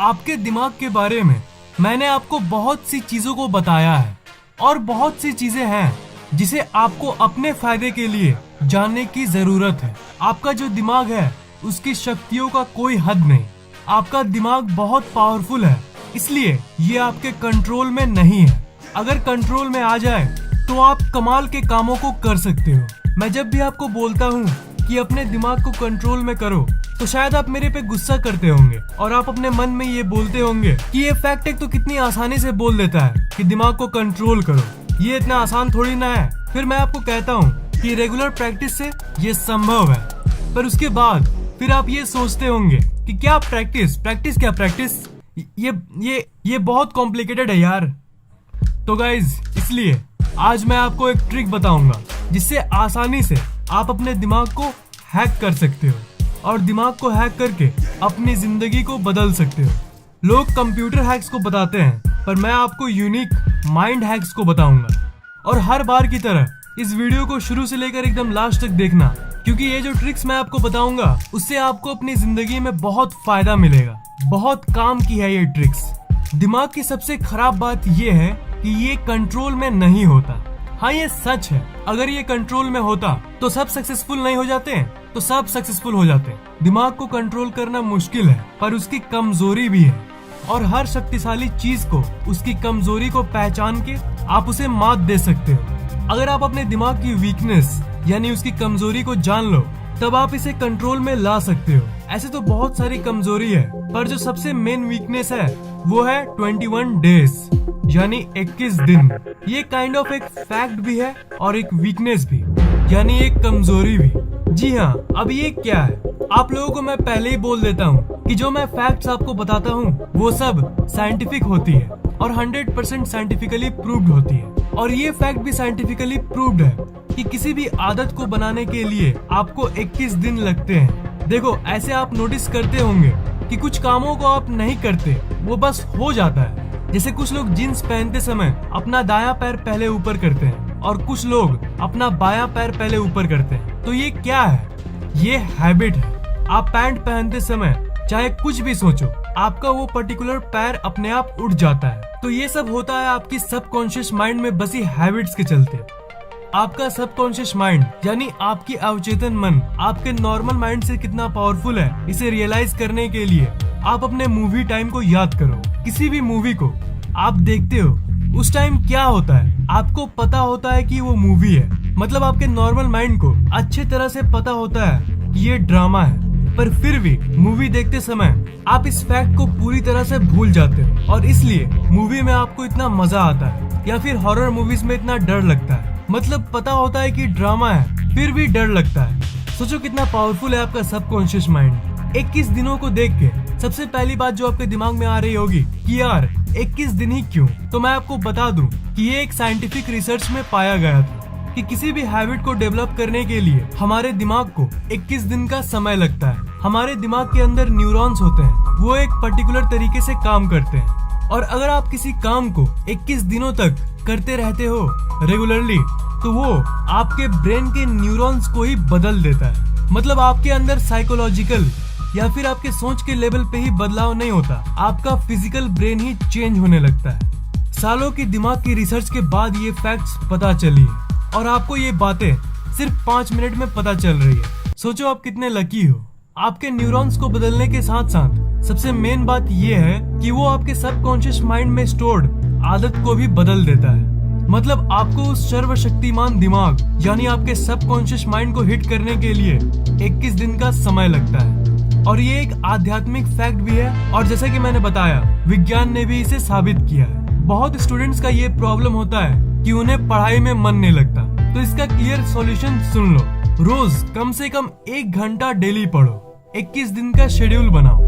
आपके दिमाग के बारे में मैंने आपको बहुत सी चीजों को बताया है और बहुत सी चीजें हैं जिसे आपको अपने फायदे के लिए जानने की जरूरत है। आपका जो दिमाग है उसकी शक्तियों का कोई हद नहीं। आपका दिमाग बहुत पावरफुल है, इसलिए ये आपके कंट्रोल में नहीं है। अगर कंट्रोल में आ जाए तो आप कमाल के कामों को कर सकते हो। मैं जब भी आपको बोलता हूँ कि अपने दिमाग को कंट्रोल में करो तो शायद आप मेरे पे गुस्सा करते होंगे और आप अपने मन में ये बोलते होंगे कि ये फैक्ट एक तो कितनी आसानी से बोल देता है कि दिमाग को कंट्रोल करो, ये इतना आसान थोड़ी ना है। फिर मैं आपको कहता हूँ कि रेगुलर प्रैक्टिस से ये संभव है, पर उसके बाद फिर आप ये सोचते होंगे कि क्या प्रैक्टिस ये बहुत कॉम्प्लिकेटेड है यार। तो गाइज, इसलिए आज मैं आपको एक ट्रिक बताऊंगा जिससे आसानी से आप अपने दिमाग को हैक कर सकते हो और दिमाग को हैक करके अपनी जिंदगी को बदल सकते हो। लोग कंप्यूटर हैक्स को बताते हैं, पर मैं आपको यूनिक माइंड हैक्स को बताऊंगा। और हर बार की तरह इस वीडियो को शुरू से लेकर एकदम लास्ट तक देखना, क्योंकि ये जो ट्रिक्स मैं आपको बताऊंगा उससे आपको अपनी जिंदगी में बहुत फायदा मिलेगा। बहुत काम की है ये ट्रिक्स। दिमाग की सबसे खराब बात ये है कि ये कंट्रोल में नहीं होता। हाँ, ये सच है, अगर ये कंट्रोल में होता तो सब सक्सेसफुल नहीं हो जाते हैं, तो सब सक्सेसफुल हो जाते हैं। दिमाग को कंट्रोल करना मुश्किल है, पर उसकी कमजोरी भी है, और हर शक्तिशाली चीज को उसकी कमजोरी को पहचान के आप उसे मात दे सकते हो। अगर आप अपने दिमाग की वीकनेस यानी उसकी कमजोरी को जान लो, तब आप इसे कंट्रोल में ला सकते हो। ऐसे तो बहुत सारी कमजोरी है, पर जो सबसे मेन वीकनेस है वो है 21 डेज यानी 21 दिन। ये काइंड ऑफ एक फैक्ट भी है और एक वीकनेस भी, यानी एक कमजोरी भी। जी हाँ, अब ये क्या है? आप लोगों को मैं पहले ही बोल देता हूँ कि जो मैं फैक्ट्स आपको बताता हूँ वो सब साइंटिफिक होती है और 100% साइंटिफिकली प्रूव्ड होती है। और ये फैक्ट भी साइंटिफिकली प्रूव्ड है कि किसी भी आदत को बनाने के लिए आपको 21 दिन लगते हैं। देखो, ऐसे आप नोटिस करते होंगे कि कुछ कामों को आप नहीं करते, वो बस हो जाता है। जैसे कुछ लोग जींस पहनते समय अपना दायां पैर पहले ऊपर करते हैं और कुछ लोग अपना बायां पैर पहले ऊपर करते हैं। तो ये क्या है? ये हैबिट है। आप पैंट पहनते समय चाहे कुछ भी सोचो, आपका वो पर्टिकुलर पैर अपने आप उठ जाता है। तो ये सब होता है आपकी सबकॉन्शियस माइंड में बसी हैबिट्स के चलते। आपका सबकॉन्शियस माइंड यानी आपकी अवचेतन मन आपके नॉर्मल माइंड से कितना पावरफुल है, इसे रियलाइज करने के लिए आप अपने मूवी टाइम को याद करो। किसी भी मूवी को आप देखते हो, उस टाइम क्या होता है आपको पता होता है कि वो मूवी है। मतलब आपके नॉर्मल माइंड को अच्छे तरह से पता होता है कि ये ड्रामा है, पर फिर भी मूवी देखते समय आप इस फैक्ट को पूरी तरह से भूल जाते हो और इसलिए मूवी में आपको इतना मजा आता है। या फिर हॉरर मूवीज में इतना डर लगता है, मतलब पता होता है कि ड्रामा है फिर भी डर लगता है। सोचो कितना पावरफुल है आपका सबकॉन्शियस माइंड। 21 दिनों को देख के सबसे पहली बात जो आपके दिमाग में आ रही होगी कि यार 21 दिन ही क्यों? तो मैं आपको बता दूं कि ये एक साइंटिफिक रिसर्च में पाया गया था कि किसी भी हैबिट को डेवलप करने के लिए हमारे दिमाग को 21 दिन का समय लगता है। हमारे दिमाग के अंदर न्यूरॉन्स होते हैं, वो एक पर्टिकुलर तरीके से काम करते हैं, और अगर आप किसी काम को 21 दिनों तक करते रहते हो रेगुलरली, तो वो आपके ब्रेन के न्यूरॉन्स को ही बदल देता है। मतलब आपके अंदर साइकोलॉजिकल या फिर आपके सोच के लेवल पे ही बदलाव नहीं होता, आपका फिजिकल ब्रेन ही चेंज होने लगता है। सालों की दिमाग की रिसर्च के बाद ये फैक्ट्स पता चली है और आपको ये बातें सिर्फ 5 मिनट में पता चल रही है। सोचो आप कितने लकी हो। आपके न्यूरॉन्स को बदलने के साथ साथ सबसे मेन बात ये है कि वो आपके सबकॉन्शियस माइंड में स्टोर्ड आदत को भी बदल देता है। मतलब आपको उस सर्वशक्तिमान दिमाग यानी आपके सबकॉन्शियस माइंड को हिट करने के लिए 21 दिन का समय लगता है। और ये एक आध्यात्मिक फैक्ट भी है, और जैसा कि मैंने बताया, विज्ञान ने भी इसे साबित किया है। बहुत स्टूडेंट्स का ये प्रॉब्लम होता है कि उन्हें पढ़ाई में मन नहीं लगता, तो इसका क्लियर सॉल्यूशन सुन लो। रोज कम से कम 1 घंटा डेली पढ़ो। 21 दिन का शेड्यूल बनाओ,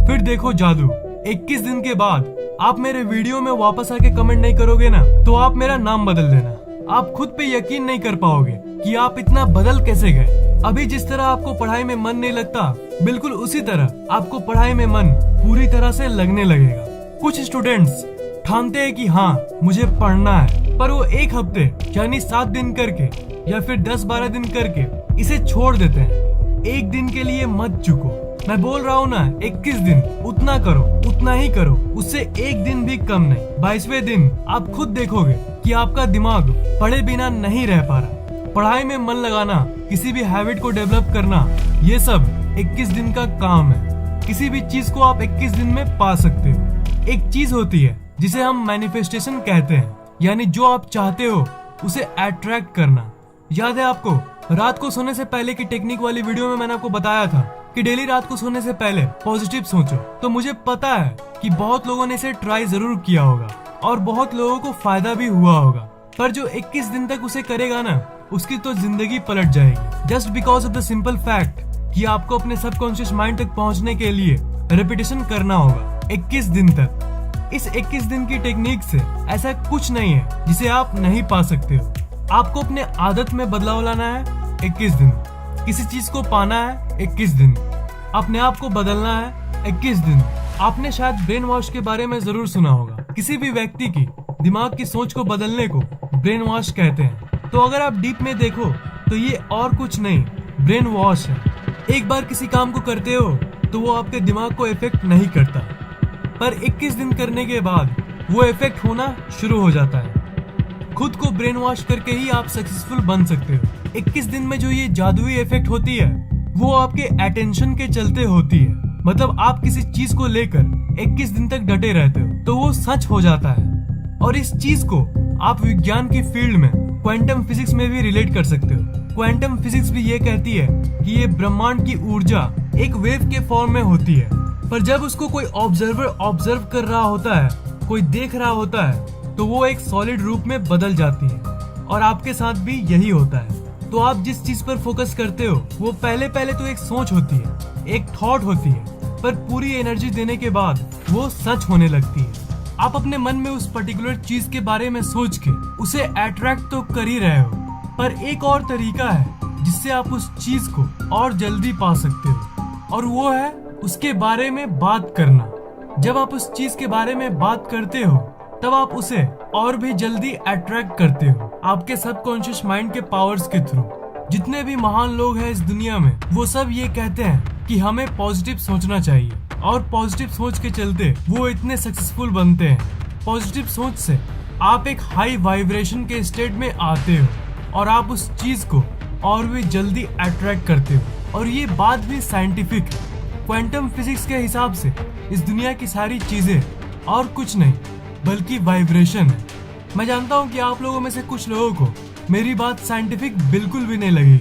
फिर देखो जादू। 21 दिन के बाद आप मेरे वीडियो में वापस आके कमेंट नहीं करोगे ना, तो आप मेरा नाम बदल देना। आप खुद पे यकीन नहीं कर पाओगे कि आप इतना बदल कैसे गए। अभी जिस तरह आपको पढ़ाई में मन नहीं लगता, बिल्कुल उसी तरह आपको पढ़ाई में मन पूरी तरह से लगने लगेगा। कुछ स्टूडेंट्स ठानते हैं कि हाँ मुझे पढ़ना है, पर वो 1 हफ्ते यानी 7 दिन करके या फिर 10-12 दिन करके इसे छोड़ देते हैं। 1 दिन के लिए मत चुको। मैं बोल रहा हूँ ना, 21 दिन उतना करो उतना ही करो, उससे एक दिन भी कम नहीं। 22वें दिन आप खुद देखोगे कि आपका दिमाग पढ़े बिना नहीं रह पा रहा। पढ़ाई में मन लगाना, किसी भी हैबिट को डेवलप करना, ये सब 21 दिन का काम है। किसी भी चीज को आप 21 दिन में पा सकते हो। एक चीज होती है जिसे हम मैनिफेस्टेशन कहते हैं, यानी जो आप चाहते हो उसे अट्रैक्ट करना। याद है आपको रात को सोने से पहले की टेक्निक वाली वीडियो में मैंने आपको बताया था कि डेली रात को सोने से पहले पॉजिटिव सोचो। तो मुझे पता है कि बहुत लोगों ने इसे ट्राई जरूर किया होगा और बहुत लोगों को फायदा भी हुआ होगा, पर जो 21 दिन तक उसे करेगा ना, उसकी तो जिंदगी पलट जाएगी। Just because of the simple fact कि आपको अपने सबकॉन्शियस माइंड तक पहुंचने के लिए रेपिटेशन करना होगा 21 दिन तक। इस 21 दिन की टेक्निक से ऐसा कुछ नहीं है जिसे आप नहीं पा सकते हो। आपको अपने आदत में बदलाव लाना है 21 दिन, किसी चीज को पाना है 21 दिन, अपने आप को बदलना है 21 दिन। आपने शायद ब्रेन वॉश के बारे में जरूर सुना होगा। किसी भी व्यक्ति की दिमाग की सोच को बदलने को ब्रेन वॉश कहते हैं। तो अगर आप डीप में देखो तो ये और कुछ नहीं, ब्रेन वॉश है। एक बार किसी काम को करते हो तो वो आपके दिमाग को इफेक्ट नहीं करता, पर 21 दिन करने के बाद वो इफेक्ट होना शुरू हो जाता है। खुद को ब्रेन वॉश करके ही आप सक्सेसफुल बन सकते हो। 21 दिन में जो ये जादुई इफेक्ट होती है वो आपके अटेंशन के चलते होती है। मतलब आप किसी चीज को लेकर 21 दिन तक डटे रहते हो तो वो सच हो जाता है। और इस चीज को आप विज्ञान की फील्ड में क्वांटम फिजिक्स में भी रिलेट कर सकते हो। क्वांटम फिजिक्स भी ये कहती है कि ये ब्रह्मांड की ऊर्जा एक वेव के फॉर्म में होती है, पर जब उसको कोई ऑब्जर्वर ऑब्जर्व कर रहा होता है, कोई देख रहा होता है, तो वो एक सॉलिड रूप में बदल जाती है। और आपके साथ भी यही होता है। तो आप जिस चीज पर फोकस करते हो वो पहले तो एक सोच होती है, एक थॉट होती है, पर पूरी एनर्जी देने के बाद वो सच होने लगती है। आप अपने मन में उस पर्टिकुलर चीज के बारे में सोच के उसे अट्रैक्ट तो कर ही रहे हो, पर एक और तरीका है जिससे आप उस चीज को और जल्दी पा सकते हो, और वो है उसके बारे में बात करना। जब आप उस चीज के बारे में बात करते हो तब आप उसे और भी जल्दी अट्रैक्ट करते हो, आपके सबकॉन्शियस माइंड के पावर्स के थ्रू। जितने भी महान लोग हैं इस दुनिया में, वो सब ये कहते हैं कि हमें पॉजिटिव सोचना चाहिए, और पॉजिटिव सोच के चलते वो इतने सक्सेसफुल बनते हैं। पॉजिटिव सोच से आप एक हाई वाइब्रेशन के स्टेट में आते हो और आप उस चीज को और भी जल्दी अट्रैक्ट करते हो। और ये बात भी साइंटिफिक है। क्वांटम फिजिक्स के हिसाब से इस दुनिया की सारी चीजें और कुछ नहीं बल्कि वाइब्रेशन है। मैं जानता हूँ कि आप लोगों में से कुछ लोगों को मेरी बात साइंटिफिक बिल्कुल भी नहीं लगेगी,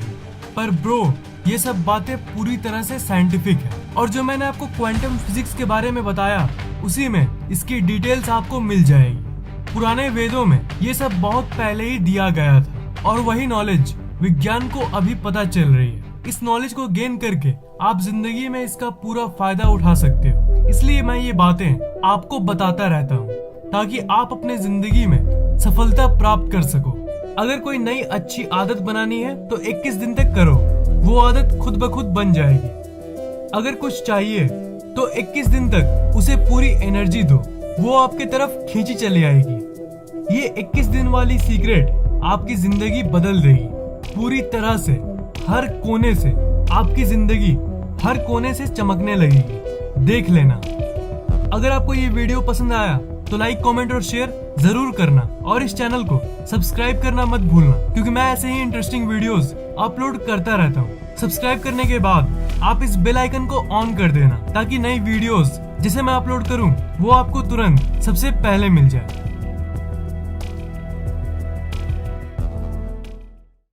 पर ब्रो ये सब बातें पूरी तरह से साइंटिफिक है। और जो मैंने आपको क्वांटम फिजिक्स के बारे में बताया उसी में इसकी डिटेल्स आपको मिल जाएगी। पुराने वेदों में ये सब बहुत पहले ही दिया गया था, और वही नॉलेज विज्ञान को अभी पता चल रही है। इस नॉलेज को गेन करके आप जिंदगी में इसका पूरा फायदा उठा सकते हो। इसलिए मैं ये बातें आपको बताता रहता हूँ ताकि आप अपने जिंदगी में सफलता प्राप्त कर सको। अगर कोई नई अच्छी आदत बनानी है तो 21 दिन तक करो, वो आदत खुद ब खुद बन जाएगी। अगर कुछ चाहिए तो 21 दिन तक उसे पूरी एनर्जी दो, वो आपके तरफ खींची चली आएगी। ये 21 दिन वाली सीक्रेट आपकी जिंदगी बदल देगी पूरी तरह से। हर कोने से आपकी जिंदगी हर कोने से चमकने लगेगी। देख लेना। अगर आपको ये वीडियो पसंद आया तो लाइक, कमेंट और शेयर जरूर करना, और इस चैनल को सब्सक्राइब करना मत भूलना, क्योंकि मैं ऐसे ही इंटरेस्टिंग वीडियोस अपलोड करता रहता हूँ। सब्सक्राइब करने के बाद आप इस बेल आइकन को ऑन कर देना ताकि नई वीडियोस जिसे मैं अपलोड करूँ वो आपको तुरंत सबसे पहले मिल जाए।